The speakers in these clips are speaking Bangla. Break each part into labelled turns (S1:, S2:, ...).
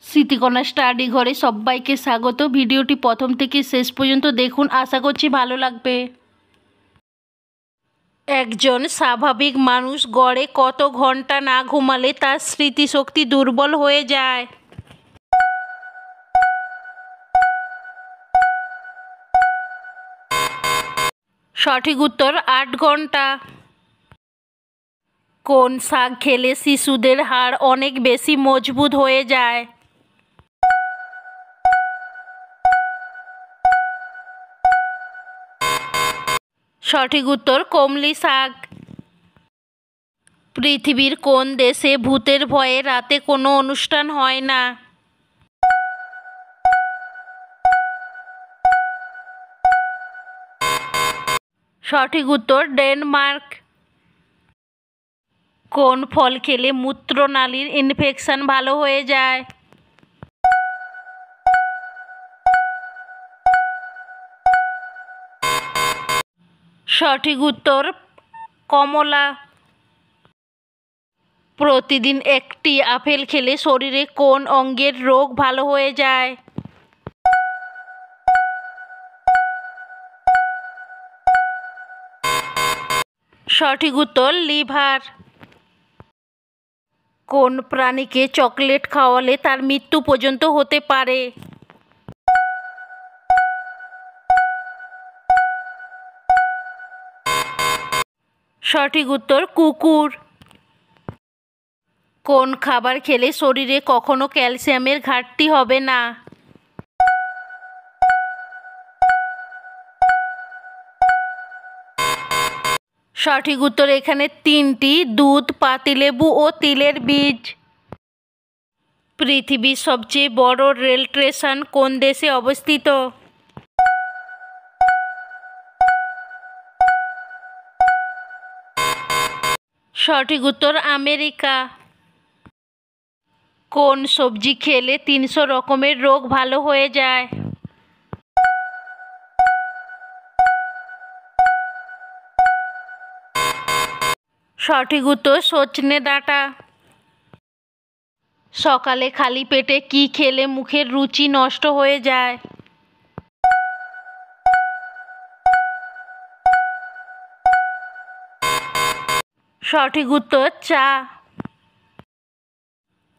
S1: স্মৃতিকণা স্টাডি ঘরে সবাইকে স্বাগত। ভিডিওটি প্রথম থেকে শেষ পর্যন্ত দেখুন, আশা করছি ভালো লাগবে। একজন স্বাভাবিক মানুষ গড়ে কত ঘন্টা না ঘুমালে তার স্মৃতিশক্তি দুর্বল হয়ে যায়? সঠিক উত্তর 8 ঘন্টা। কোন শাক খেলে শিশুদের হাড় অনেক বেশি মজবুত হয়ে যায়? সঠিক উত্তর কমলি শাক। পৃথিবীর কোন দেশে ভূতের ভয়ে রাতে কোনো অনুষ্ঠান হয় না? সঠিক উত্তর ডেনমার্ক। কোন ফল খেলে মূত্রনালীর ইনফেকশন ভালো হয়ে যায়? সঠিক উত্তর কমলা। প্রতিদিন একটি আপেল খেলে শরীরে কোন অঙ্গের রোগ ভালো হয়ে যায়? সঠিক উত্তর লিভার। কোন প্রাণীকে চকলেট খাওয়ালে তার মৃত্যু পর্যন্ত হতে পারে? সঠিক উত্তর কুকুর। কোন খাবার খেলে শরীরে কখনো ক্যালসিয়ামের ঘাটতি হবে না? সঠিক উত্তর এখানে তিনটি: দুধ, পাতিলেবু ও তিলের বীজ। পৃথিবীর সবচেয়ে বড় রেল স্টেশন কোন দেশে অবস্থিত? সঠিক উত্তর আমেরিকা। কোন সবজি খেলে 300 রকমের রোগ ভালো হয়ে যায়? সঠিক উত্তর সজনে ডাঁটা। সকালে খালি পেটে কি খেলে মুখের রুচি নষ্ট হয়ে যায়? সঠিক উত্তর চা।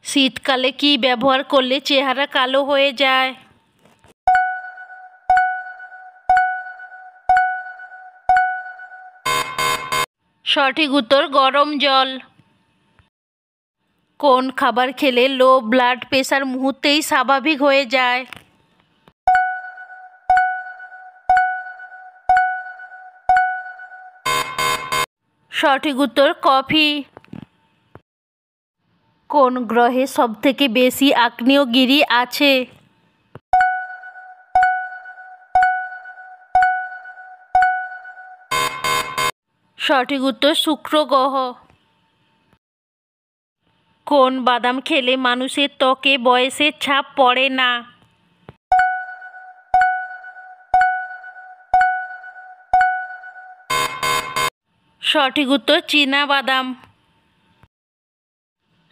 S1: শীতকালে কি ব্যবহার করলে চেহারা কালো হয়ে যায়? সঠিক উত্তর গরম জল। কোন খাবার খেলে লো ব্লাড প্রেশার মুহূর্তেই স্বাভাবিক হয়ে যায়? সঠিক উত্তর কফি। কোন গ্রহে সবথেকে বেশি আগ্নেয়গিরি আছে? সঠিক উত্তর শুক্র গ্রহ। কোন বাদাম খেলে মানুষের ত্বকে বয়সের ছাপ পড়ে না? সঠিক উত্তর চীনা বাদাম।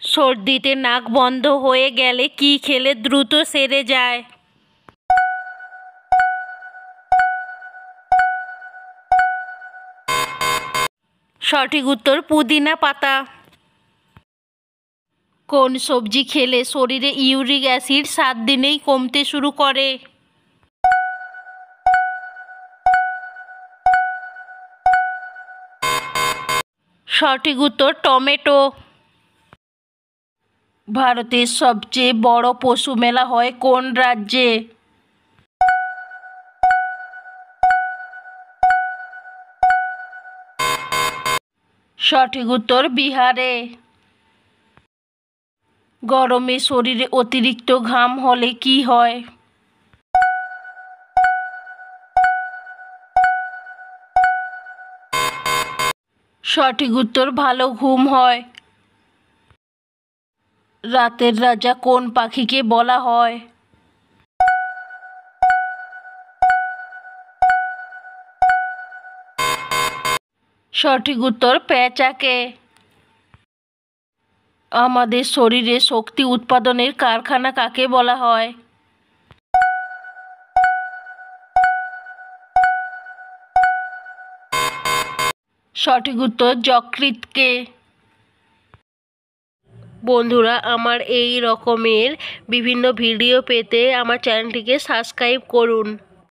S1: সর্দিতে নাক বন্ধ হয়ে গেলে কি খেলে দ্রুত সেরে যায়? সঠিক উত্তর পুদিনা পাতা। কোন সবজি খেলে শরীরে ইউরিক অ্যাসিড 7 দিনেই কমতে শুরু করে? সঠিক উত্তর টমেটো। ভারতের সবচেয়ে বড় পশু মেলা হয় কোন রাজ্যে? সঠিক উত্তর বিহারে। গরমে শরীরে অতিরিক্ত ঘাম হলে কি হয়? সঠিক উত্তর ভালো ঘুম হয়। রাতের রাজা কোন পাখিকে বলা হয়? সঠিক উত্তর পেঁচাকে। আমাদের শরীরে শক্তি উৎপাদনের কারখানা কাকে বলা হয়? সঠিক উত্তর যকৃৎকে। বন্ধুরা, আমার এই রকমের বিভিন্ন ভিডিও পেতে আমার চ্যানেলটিকে সাবস্ক্রাইব করুন।